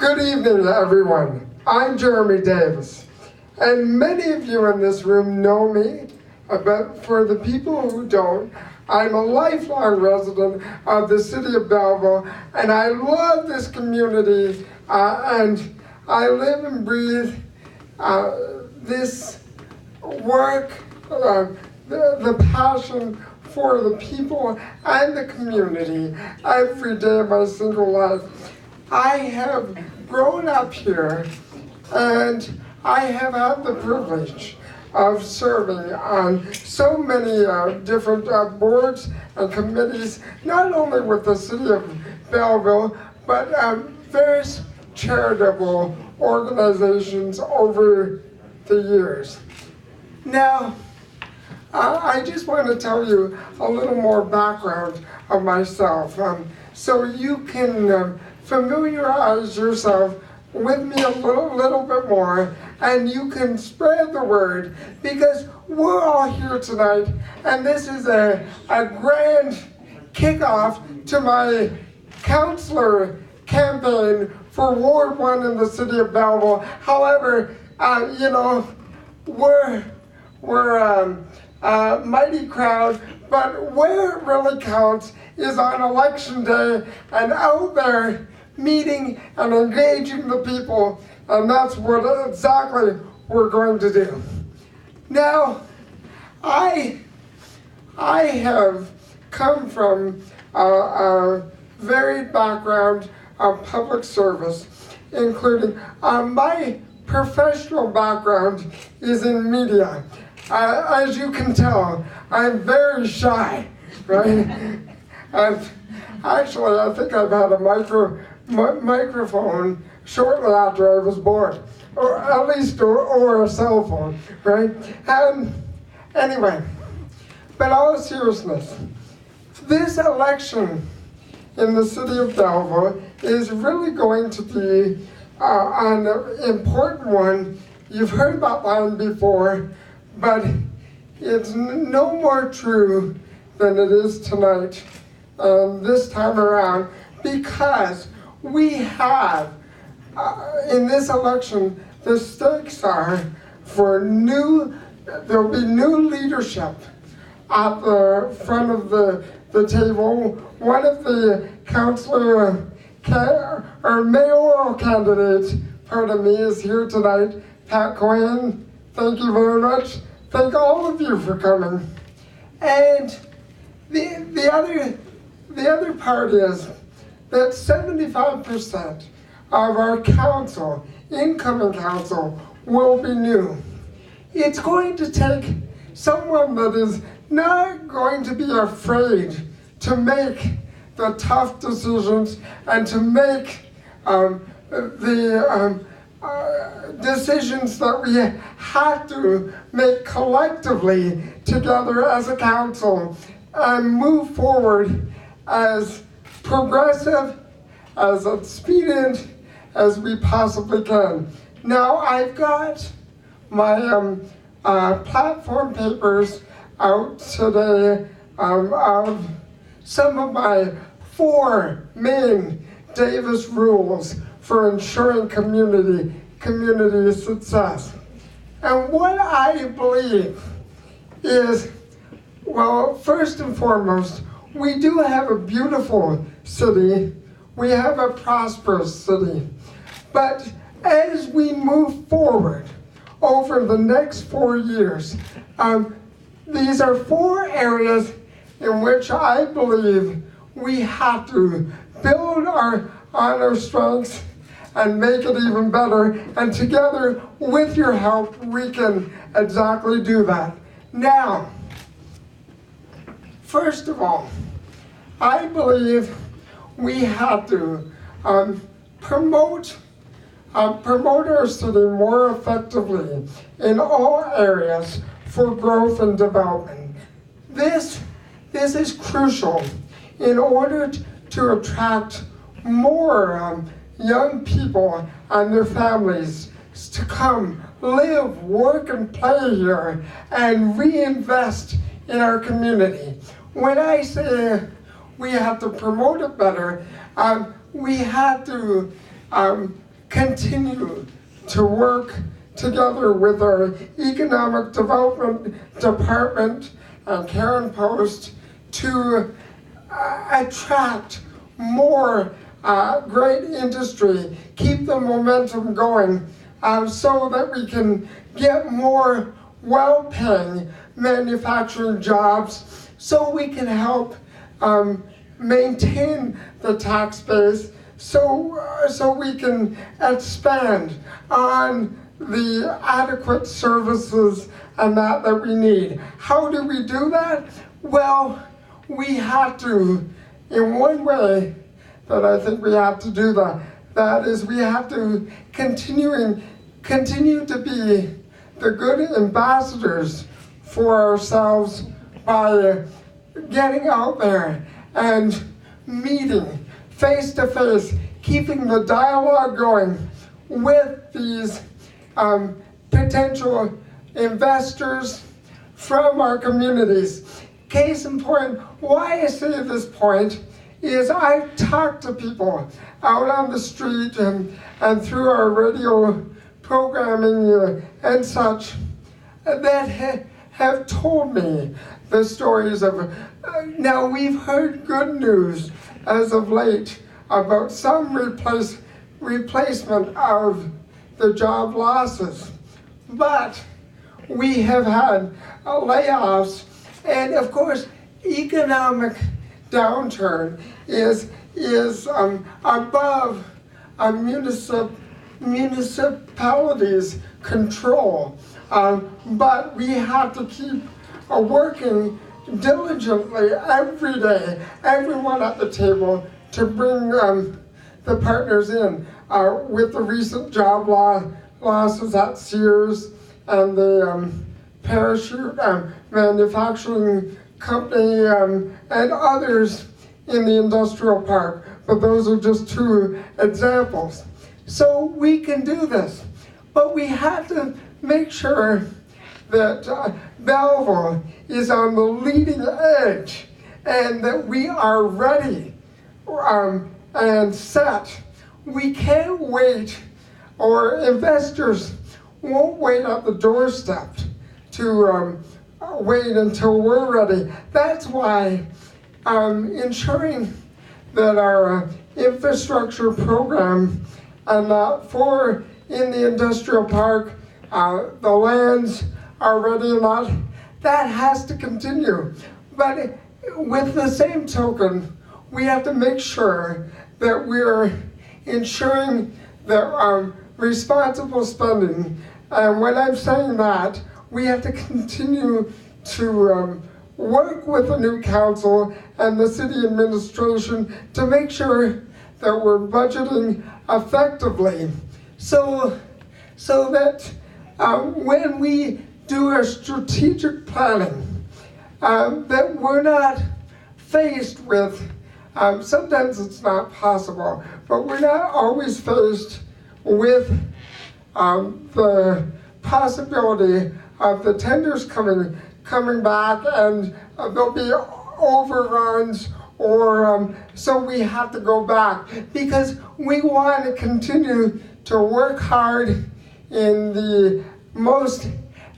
Good evening, everyone. I'm Jeremy Davis, and many of you in this room know me, but for the people who don't, I'm a lifelong resident of the city of Belleville, and I love this community, and I live and breathe this work, the passion for the people and the community every day of my single life. I have grown up here, and I have had the privilege of serving on so many different boards and committees, not only with the city of Belleville, but various charitable organizations over the years. Now, I just want to tell you a little more background of myself, so you can familiarize yourself with me a little bit more, and you can spread the word, because we're all here tonight, and this is a grand kickoff to my councillor campaign for Ward 1 in the city of Belleville. However, we're a mighty crowd, but where it really counts is on election day and out there meeting and engaging the people, and that's what exactly we're going to do. Now, I have come from a varied background of public service, including my professional background is in media. As you can tell, I'm very shy, right? Actually, I think I've had a microphone shortly after I was born, or at least or a cell phone, right? Anyway, but all seriousness, this election in the city of Belleville is really going to be an important one. You've heard that line before, but it's no more true than it is tonight, this time around, because we have, in this election, the stakes are for there'll be new leadership at the front of the table. One of the councillor or mayoral candidates, pardon me, is here tonight, Pat Cohen. Thank you very much. Thank all of you for coming. And the other part is that 75% of our council, incoming council, will be new. It's going to take someone that is not going to be afraid to make the tough decisions and to make the decisions that we have to make collectively together as a council and move forward as progressive, as expedient as we possibly can. Now, I've got my platform papers out today of some of my 4 main Davis rules for ensuring community success. And what I believe is, well, first and foremost, we do have a beautiful city. We have a prosperous city. But as we move forward over the next 4 years, these are 4 areas in which I believe we have to build on our strengths and make it even better. And together, with your help, we can exactly do that. Now, first of all, I believe we have to promote our city more effectively in all areas for growth and development. This is crucial in order to attract more young people and their families to come live, work, and play here and reinvest in our community. When I say we have to promote it better, we have to continue to work together with our Economic Development Department and Karen Post to attract more great industry, keep the momentum going, so that we can get more well-paying manufacturing jobs, so we can help maintain the tax base, so we can expand on the adequate services and that we need. How do we do that? Well, we have to, in one way that I think we have to do that is we have to continue to be the good ambassadors for ourselves by getting out there and meeting face to face, keeping the dialogue going with these potential investors from our communities. Case in point, why I say this point is I talk to people out on the street and through our radio programming and such that have told me the stories of, now we've heard good news as of late about some replacement of the job losses, but we have had layoffs, and of course economic downturn is above a municipality's control, but we have to keep working diligently every day, everyone at the table, to bring the partners in. With the recent job losses at Sears and the parachute manufacturing company and others in the industrial park, but those are just two examples. So we can do this, but we have to make sure that Belleville is on the leading edge and that we are ready and set. We can't wait, or investors won't wait at the doorstep to wait until we're ready. That's why ensuring that our infrastructure program and in the industrial park, the lands are ready and that has to continue. But with the same token, we have to make sure that we're ensuring that responsible spending. And when I'm saying that, we have to continue to work with the new council and the city administration to make sure that we're budgeting effectively, so that when we do our strategic planning, that we're not faced with, sometimes it's not possible, but we're not always faced with the possibility of the tenders coming back and there'll be overruns, or so we have to go back, because we want to continue to work hard in the most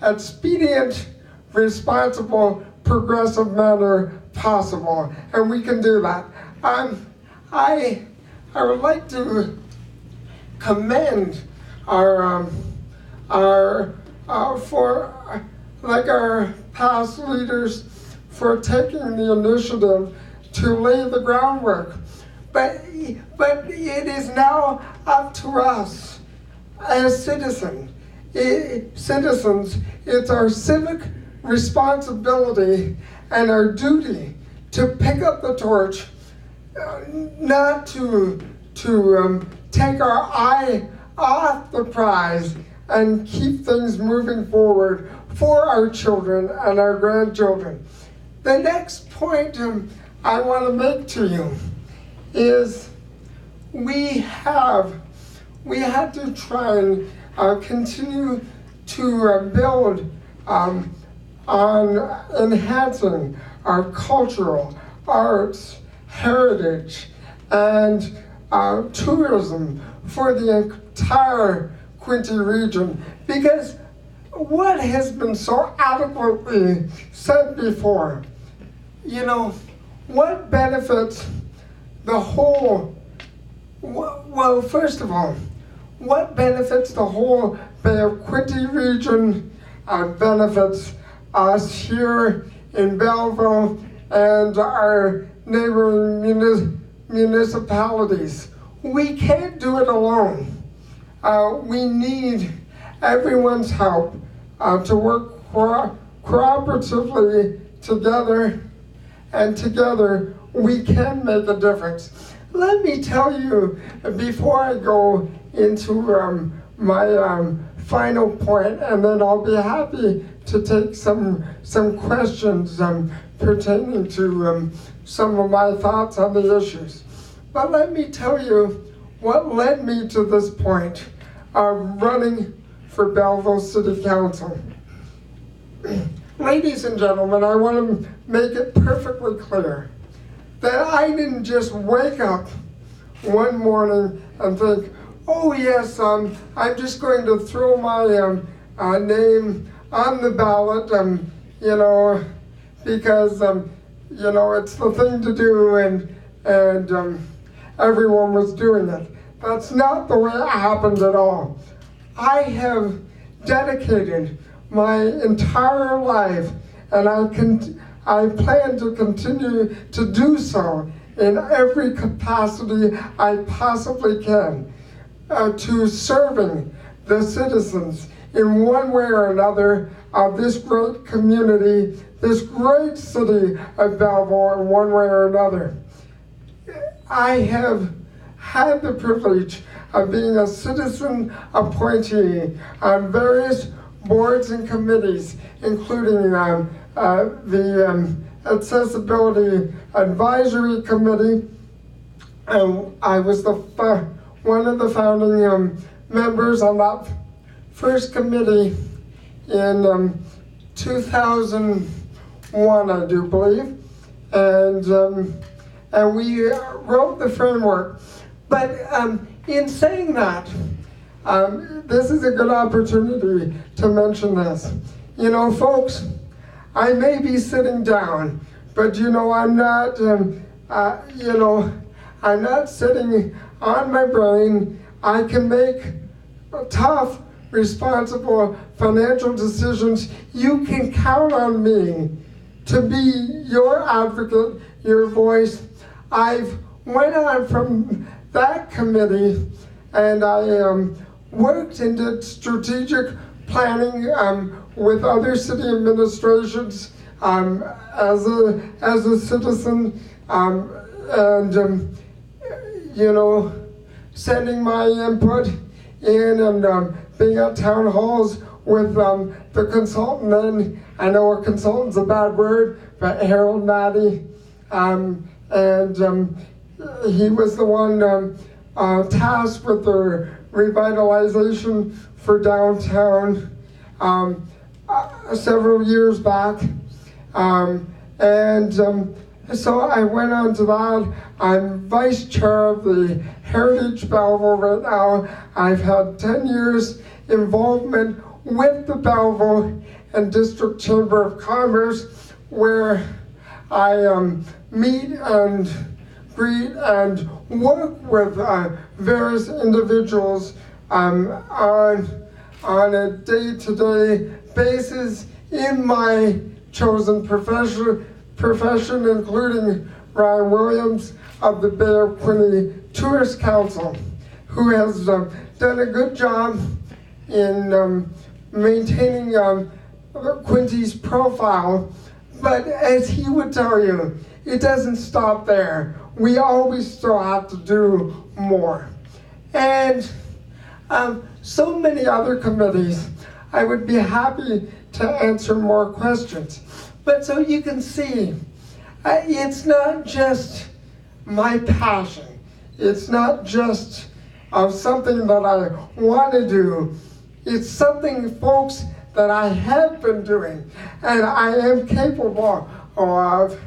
expedient, responsible, progressive manner possible, and we can do that. I would like to commend our past leaders for taking the initiative to lay the groundwork. But it is now up to us as citizens. It's our civic responsibility and our duty to pick up the torch, not to take our eye off the prize and keep things moving forward for our children and our grandchildren. The next point I want to make to you is we have to try and continue to build on enhancing our cultural, arts, heritage, and tourism for the entire Quinte region, because what has been so adequately said before, you know, what benefits the whole, well, first of all, what benefits the whole Bay of Quinte region benefits us here in Belleville and our neighboring municipalities. We can't do it alone. We need everyone's help to work cooperatively together, and together we can make a difference. Let me tell you, before I go into my final point, and then I'll be happy to take some questions pertaining to some of my thoughts on the issues. But let me tell you what led me to this point of running for Belleville City Council. Ladies and gentlemen, I want to make it perfectly clear that I didn't just wake up one morning and think, oh yes, I'm just going to throw my name on the ballot, you know, because you know, it's the thing to do, and everyone was doing it. That's not the way it happened at all. I have dedicated my entire life, and I plan to continue to do so in every capacity I possibly can, to serving the citizens in one way or another of this great community, this great city of Belleville in one way or another. I have had the privilege of being a citizen appointee on various boards and committees, including the Accessibility Advisory Committee. I was one of the founding members on that first committee in 2001, I do believe, and we wrote the framework. But in saying that, this is a good opportunity to mention this. You know, folks, I may be sitting down, but you know, I'm not, you know, I'm not sitting on my brain. I can make tough, responsible financial decisions. You can count on me to be your advocate, your voice. I've went on from that committee, and I worked and did strategic planning with other city administrations as a citizen, and you know, sending my input in and being at town halls with the consultant. And I know a consultant's a bad word, but Harold Matty, and he was the one tasked with the revitalization for downtown several years back. So I went on to that. I'm vice chair of the Heritage Belleville right now. I've had 10 years involvement with the Belleville and District Chamber of Commerce, where I meet and greet and work with various individuals on a day-to-day basis in my chosen profession, including Ryan Williams of the Bay of Quinte Tourist Council, who has done a good job in maintaining Quinte's profile. But as he would tell you, it doesn't stop there. We always still have to do more. And so many other committees, I would be happy to answer more questions. But so you can see, it's not just my passion. It's not just something that I want to do. It's something, folks, that I have been doing and I am capable of.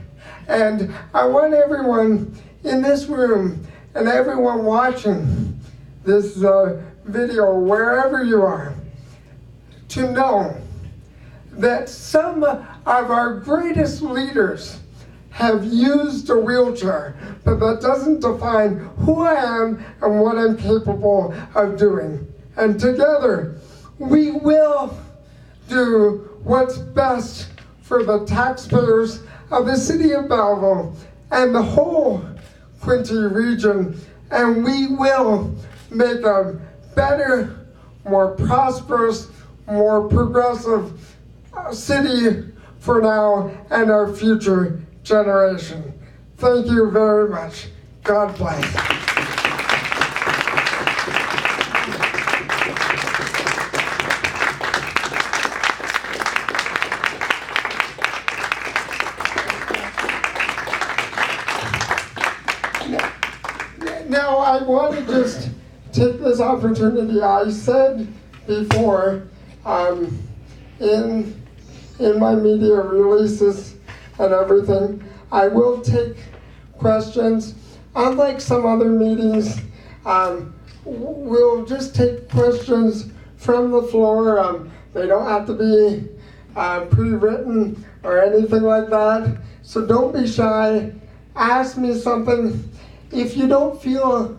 And I want everyone in this room and everyone watching this video, wherever you are, to know that some of our greatest leaders have used a wheelchair, but that doesn't define who I am and what I'm capable of doing. And together, we will do what's best for the taxpayers of the city of Belleville and the whole Quinte region, and we will make a better, more prosperous, more progressive city for now and our future generation. Thank you very much. God bless. Now I want to just take this opportunity. I said before in my media releases and everything, I will take questions. Unlike some other meetings, we'll just take questions from the floor. They don't have to be pre-written or anything like that. So don't be shy. Ask me something. If you don't feel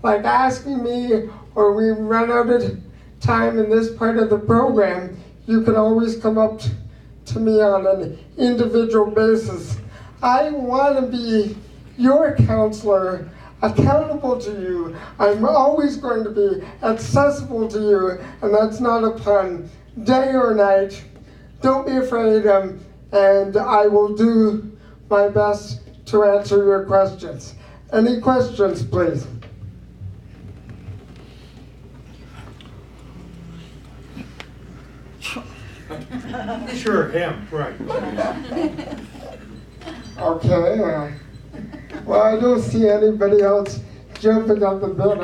like asking me or we run out of time in this part of the program, you can always come up to me on an individual basis. I want to be your counselor, accountable to you. I'm always going to be accessible to you, and that's not a pun, day or night. Don't be afraid, and I will do my best to answer your questions. Any questions, please? Sure, him, right. Okay. Well, I don't see anybody else jumping on the bed.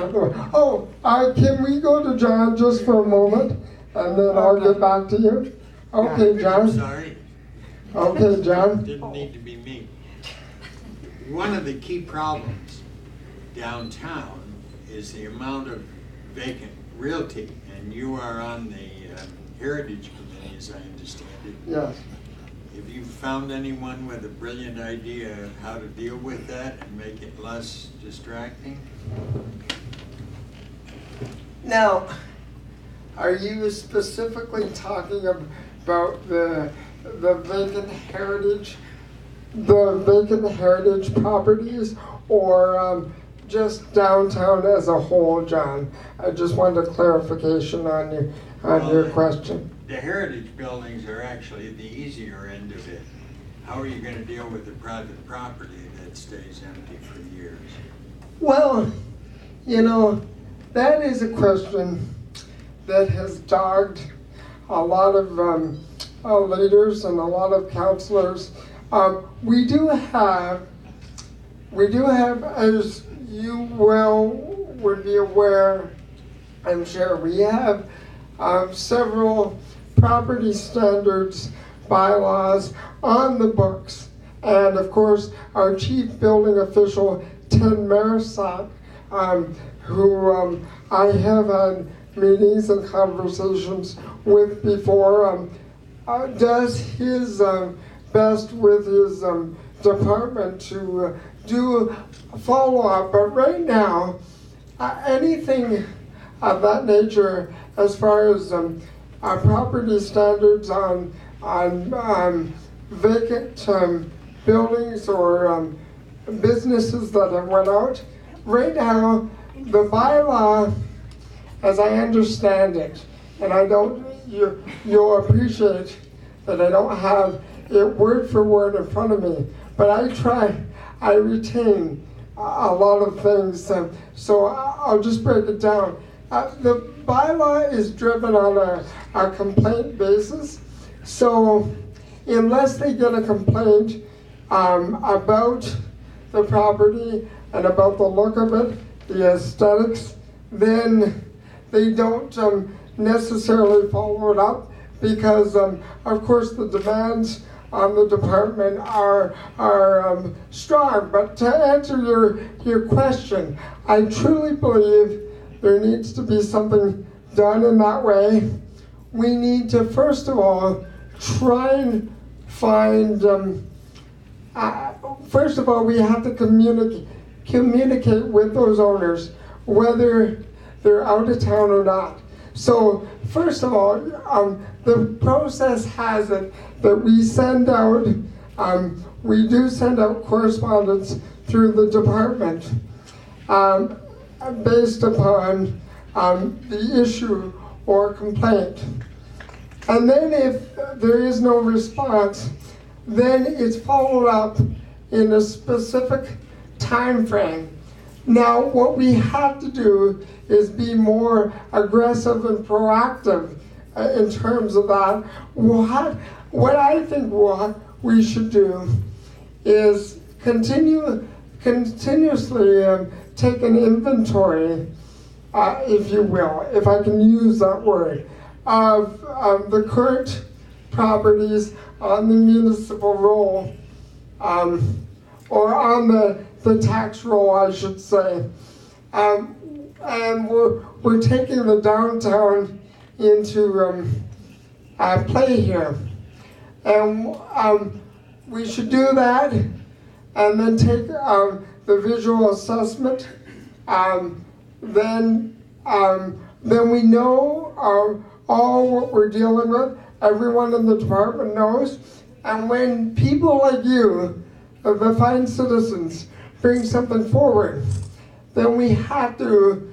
Oh, can we go to John just for a moment, and then I'll get back to you? Okay, John. Sorry. Okay, John. Didn't need to be me. One of the key problems downtown is the amount of vacant realty, and you are on the Heritage Committee, as I understand it. Yes. Have you found anyone with a brilliant idea of how to deal with that and make it less distracting? Now, are you specifically talking about the vacant heritage properties, or just downtown as a whole, John? I just wanted a clarification on your question. The heritage buildings are actually the easier end of it. How are you going to deal with the private property that stays empty for years? Well, that is a question that has dogged a lot of leaders and a lot of counselors. We do have, as you would be aware, I'm sure, we have several property standards bylaws on the books. And of course, our chief building official, Tim Marisot, who I have had meetings and conversations with before, does his best with his department to do follow-up. But right now, anything of that nature, as far as our property standards on vacant buildings or businesses that have went out, right now, the bylaw, as I understand it, and you'll appreciate that I don't have it word for word in front of me, but I retain a lot of things, so I'll just break it down. The bylaw is driven on a complaint basis, so unless they get a complaint about the property and about the look of it, the aesthetics, then they don't necessarily follow it up, because of course the demands on the department are strong. But to answer your question, I truly believe there needs to be something done in that way. We need to, first of all, try and find, first of all, we have to communicate with those owners, whether they're out of town or not. So, first of all, the process has it that we send out, we do send out correspondence through the department based upon the issue or complaint. And then if there is no response, then it's followed up in a specific time frame. Now, what we have to do is be more aggressive and proactive in terms of that. What I think what we should do is continuously take an inventory, if you will, if I can use that word, of the current properties on the municipal roll, or on the tax roll, I should say. And we're taking the downtown into play here. And we should do that, and then take the visual assessment. Then we know all what we're dealing with. Everyone in the department knows. And when people like you, the fine citizens, bring something forward, then we have to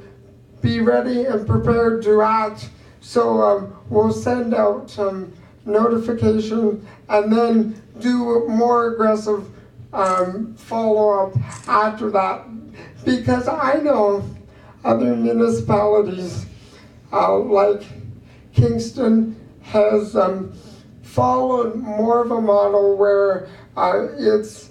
be ready and prepared to act. So we'll send out notification and then do more aggressive follow-up after that. Because I know other municipalities like Kingston has followed more of a model where it's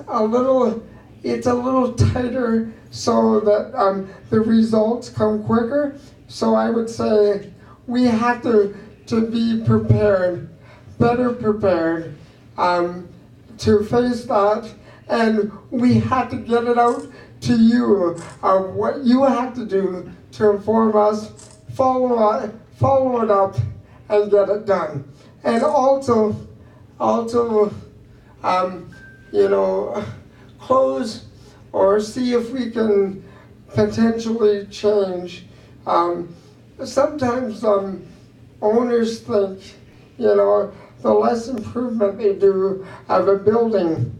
a little tighter, so that the results come quicker. So I would say we have to be prepared, better prepared, to face that, and we have to get it out to you of what you have to do to inform us, follow it up, and get it done. And also, close or see if we can potentially change. Sometimes owners think, the less improvement they do of a building,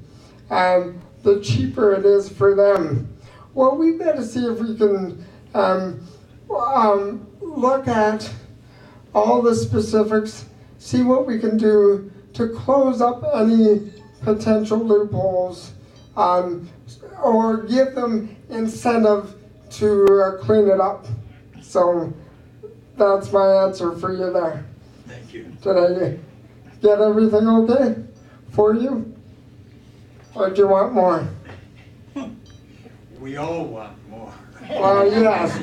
the cheaper it is for them. Well, we've got to see if we can look at all the specifics, see what we can do to close up any potential loopholes, or give them incentive to clean it up. So that's my answer for you there. Thank you. Did I get everything okay for you? Or do you want more? We all want more. Well, yes.